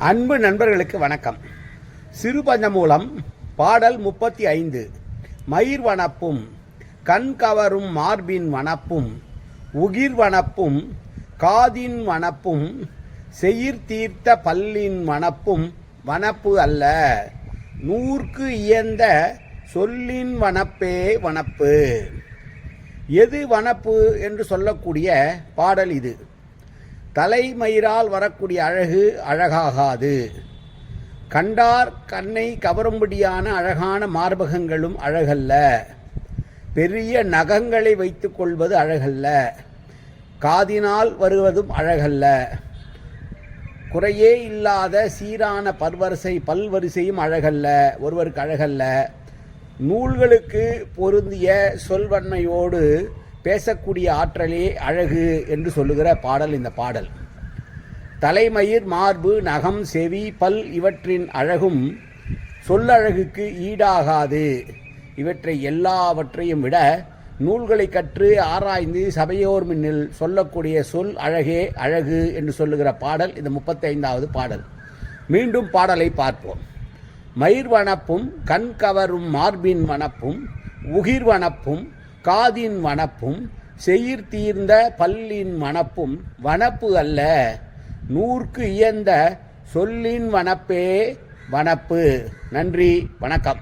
அன்பு நண்பர்களுக்கு வணக்கம். சிறுபஞ்சமூலம் பாடல் 35. மயிர் வனப்பும் கண் கவரும் மார்பின் வனப்பும் உகிர் வனப்பும் காதின் வனப்பும் செயிர் தீர்த்த பல்லின் வனப்பும் வனப்பு அல்ல, நூற்கு இயந்த சொல்லின் வனப்பே வனப்பு. எது வனப்பு என்று சொல்லக்கூடிய பாடல் இது. தலைமயிரால் வரக்கூடிய அழகு அழகாகாது. கண்டார் கண்ணை கவரும்படியான அழகான மார்பகங்களும் அழகல்ல. பெரிய நகங்களை வைத்துக் கொள்வது அழகல்ல. காதினால் வருவதும் அழகல்ல. குறையே இல்லாத சீரான பல்வரிசையும் அழகல்ல, ஒருவருக்கு அழகல்ல. நூல்களுக்கு பொருந்திய சொல்வன்மையோடு பேசக்கூடிய ஆற்றலே அழகு என்று சொல்லுகிற பாடல் இந்த பாடல். தலைமயிர், மார்பு, நகம், செவி, பல் இவற்றின் அழகும் சொல்லழகுக்கு ஈடாகாது. இவற்றை எல்லாவற்றையும் விட நூல்களை கற்று ஆராய்ந்து சபையோர் முன்னில் சொல்லக்கூடிய சொல் அழகே அழகு என்று சொல்லுகிற பாடல் இந்த 35வது பாடல். மீண்டும் பாடலை பார்ப்போம். மயிர் வனப்பும் கண் கவரும் மார்பின் வனப்பும் உகிர் வனப்பும் காதின் வனப்பும் செயிர் தீர்ந்த பல்லின் வனப்பும் வனப்பு அல்ல, நூற்கு இயந்த சொல்லின் வனப்பே வனப்பு. நன்றி, வணக்கம்.